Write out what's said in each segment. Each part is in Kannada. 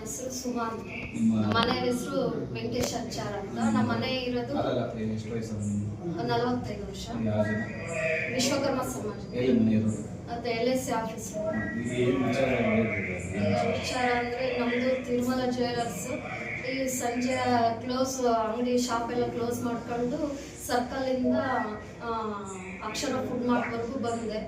ಹೆಸರು ಸುಮಾ ಅಂತ. ನಮ್ಮ ಮನೆ ಹೆಸರು ವೆಂಕಟೇಶ್ ಅಚ್ಚಾರ್ ಅಂತ. ನಮ್ಮ ಮನೆ ಇರೋದು 45 ವರ್ಷ. ವಿಶ್ವಕರ್ಮ ಸಮಾಜ. ಮತ್ತೆ LSC ಆಫೀಸ್. ವಿಚಾರ ಅಂದ್ರೆ ನಮ್ದು ತಿರುಮಲ ಜ್ಯುವೆಲರ್ಸ್. ಈ ಸಂಜೆ ಕ್ಲೋಸ್ ಅಂಗಡಿ ಶಾಪ್ ಎಲ್ಲ ಕ್ಲೋಸ್ ಮಾಡ್ಕೊಂಡು ಸರ್ಕಲ್ ಇಂದ ಅಕ್ಷರ ಫುಡ್ ಮಾರ್ಟ್ವರೆಗೂ ಬಂದೆ.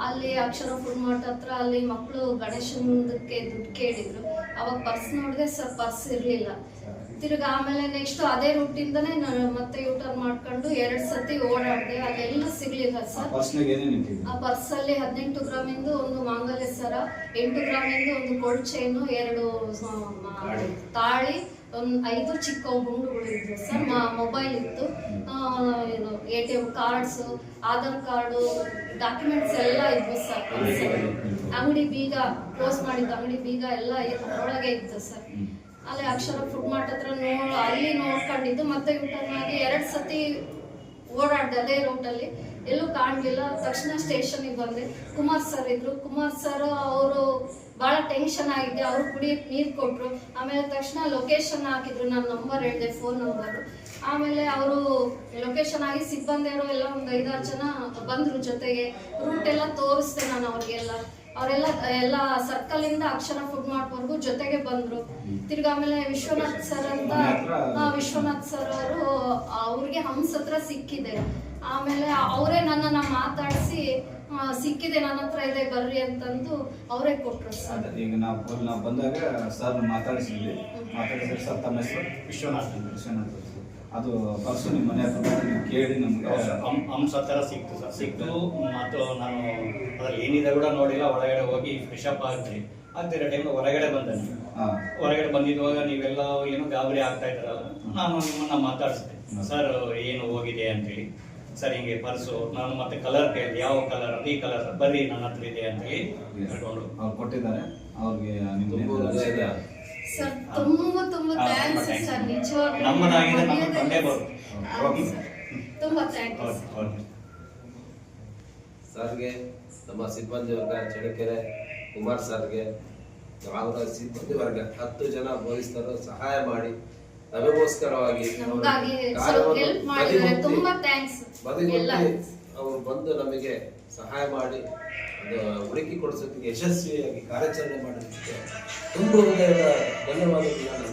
ಅಲ್ಲಿ ಅಕ್ಷರ ಫುಡ್ ಮಾರ್ಟ್ ಹತ್ರ ಅಲ್ಲಿ ಮಕ್ಕಳು ಗಣೇಶನದಕ್ಕೆ ದುಡ್ಡು ಕೇಳಿದ್ರು. ಅವಾಗ ಪರ್ಸ್ ನೋಡಿದೆ, ಸರ್ ಪರ್ಸ್ ಇರಲಿಲ್ಲ. ತಿರ್ಗಿ ಆಮೇಲೆ ನೆಕ್ಸ್ಟ್ ಅದೇ ರೂಟಿಂದನೇ ನಾನು ಮತ್ತೆ ಯೂಟರ್ನ್ ಮಾಡ್ಕೊಂಡು 2 ಸತಿ ಓಡಾಡಿದೆ. ಅಲ್ಲೆಲ್ಲ ಸಿಗ್ಲಿಲ್ಲ ಸರ್. ಆ ಪರ್ಸಲ್ಲಿ 18 ಗ್ರಾಮಿಂದು ಒಂದು ಮಾಂಗಲ್ಯ ಸರ, 8 ಗ್ರಾಮಿಂದು ಒಂದು ಗೋಲ್ಡ್ ಚೈನು, 2 ತಾಳಿ, ಒಂದು 5 ಚಿಕ್ಕ ಗುಂಡುಗಳು ಇದ್ವು ಸರ್. ಮೊಬೈಲ್ ಇತ್ತು, ATM cards, Aadhaar card, documents ಎಲ್ಲ ಇದ್ವು ಸರ್. ಅಂಗಡಿ ಬೀಗ ಕ್ಲೋಸ್ ಮಾಡಿದ್ದು, ಅಂಗಡಿ ಬೀಗ ಎಲ್ಲ ಒಳಗೆ ಇತ್ತು ಸರ್. ಅಲ್ಲಿ ಅಕ್ಷರ ಫುಡ್ ಮಾರ್ಟ್ ಹತ್ರ ಅಲ್ಲಿ ನೋಡ್ಕೊಂಡಿದ್ದು. ಮತ್ತೆ ಯೂಟರ್ನ್ ಆಗಿ 2 ಸತಿ ಓಡಾಡ್ದೆ ಅದೇ ರೂಟಲ್ಲಿ, ಎಲ್ಲೂ ಕಾಣಲಿಲ್ಲ. ತಕ್ಷಣ ಸ್ಟೇಷನ್ಗೆ ಬಂದೆ. ಕುಮಾರ್ ಸರ್ ಇದ್ರು. ಕುಮಾರ್ ಸರ್ ಅವರು ಭಾಳ ಟೆನ್ಷನ್ ಆಗಿದೆ. ಅವರು ಕುಡಿಯಕ್ಕೆ ನೀರು ಕೊಟ್ಟರು. ಆಮೇಲೆ ತಕ್ಷಣ ಲೊಕೇಶನ್ ಹಾಕಿದ್ರು. ನನ್ನ ನಂಬರ್ ಹೇಳಿದೆ, ಫೋನ್ ನಂಬರು. ಆಮೇಲೆ ಅವರು ಲೊಕೇಶನ್ ಆಗಿ ಸಿಬ್ಬಂದಿಯವರು ಎಲ್ಲ ಒಂದು 5-6 ಜನ ಬಂದರು ಜೊತೆಗೆ. ರೂಟ್ ಎಲ್ಲ ತೋರಿಸ್ದೆ ನಾನು ಅವ್ರಿಗೆಲ್ಲ. ಅವರೆಲ್ಲ ಸರ್ಕಲ್ ಇಂದ ಅಕ್ಷರ ಫುಡ್ ಮಾರ್ಟ್ವರೆಗೂ ಜೊತೆಗೆ ಬಂದ್ರು. ತಿರ್ಗಿ ಆಮೇಲೆ ವಿಶ್ವನಾಥ್ ಸರ್ ಅಂತ, ವಿಶ್ವನಾಥ್ ಸರ್ ಅವರು, ಅವ್ರಿಗೆ ಹಂಸ ಹತ್ರ ಸಿಕ್ಕಿದೆ. ಆಮೇಲೆ ಅವರೇ ನನ್ನನ್ನು ಮಾತಾಡಿಸಿ ಸಿಕ್ಕಿದೆ, ನನ್ನ ಹತ್ರ ಇದೆ ಬರ್ರಿ ಅಂತಂದು ಅವರೇ ಕೊಟ್ಟರು ಸರ್. ಈಗ ನಾವು ಬಂದಾಗ ಸರ್ ಮಾತಾಡಿಸಿದ್ವಿ. ಸರ್ ತಮ್ಮ ಹೆಸರು ವಿಶ್ವನಾಥ್. ಅದು ಪರ್ಸು ನಿಮ್ಮ ಮನೆ ಹತ್ರ ನೀವು ಕೇಳಿ ನಮ್ಗೆ ಹಂಸ ಥರ ಸಿಕ್ತು ಸರ್. ಸಿಕ್ತು ಮತ್ತು ನಾನು ಅದ್ರಲ್ಲಿ ಏನಿದೆ ಕೂಡ ನೋಡಿಲ್ಲ. ಒಳಗಡೆ ಹೋಗಿ ಫ್ರೆಶ್ ಅಪ್ ಆಗ್ತಿರೋ ಟೈಮ್ ಹೊರಗಡೆ ಬಂದೆ. ಹೊರಗಡೆ ಬಂದಿದ್ದಾಗ ನೀವೆಲ್ಲ ಏನೋ ಗಾಬರಿ ಆಗ್ತಾ ಇದ್ರಲ್ಲ, ನಾನು ನಿಮ್ಮನ್ನ ಮಾತಾಡಿಸಿದೆ. ಸರ್ ಏನು ಹೋಗಿದೆ ಅಂತೇಳಿ. ಸರ್ ಹಿಂಗೆ ಪರ್ಸು, ನಾನು ಮತ್ತೆ ಕಲರ್ ಕೇಳಿದೆ, ಯಾವ ಕಲರ್ ಅಂತ. ಈ ಕಲರ್ ಬರ್ರಿ ನನ್ನ ಹತ್ರ ಇದೆ ಅಂತೇಳಿ ಹೇಳ್ಕೊಂಡು ಅವ್ರು ಕೊಟ್ಟಿದ್ದಾರೆ. ಅವ್ರಿಗೆ ಸರ್ ತುಂಬಾ ಥ್ಯಾಂಕ್ಸ್ ಸರ್. ನಿಜವಾಗ್ಲೂ ನಮ್ಮದಾಗಿದೆ, ನಮ್ಮ ತಂದೆ ಬರುತ್ತೆ. ತುಂಬಾ ಥ್ಯಾಂಕ್ಸ್ ಸರ್ಗೆ, ನಮ್ಮ ಸಿಬ್ಬಂದಿ ವರ್ಗ, ಚಳ್ಳಕೆರೆ ಕುಮಾರ್ ಸರ್ಗೆ, ಅವರ ಸಿಬ್ಬಂದಿ ವರ್ಗ 10 ಜನ ಪೊಲೀಸರು ಸಹಾಯ ಮಾಡಿ ನಮಗೋಸ್ಕರವಾಗಿ ಅವರು ಬಂದು ನಮಗೆ ಸಹಾಯ ಮಾಡಿ ಅದು ಹುಡುಕಿ ಕೊಡಿಸೋದಕ್ಕೆ ಯಶಸ್ವಿಯಾಗಿ ಕಾರ್ಯಾಚರಣೆ ಮಾಡೋದಕ್ಕೆ ತುಂಬ ಹೃದಯದ ಧನ್ಯವಾದಗಳು.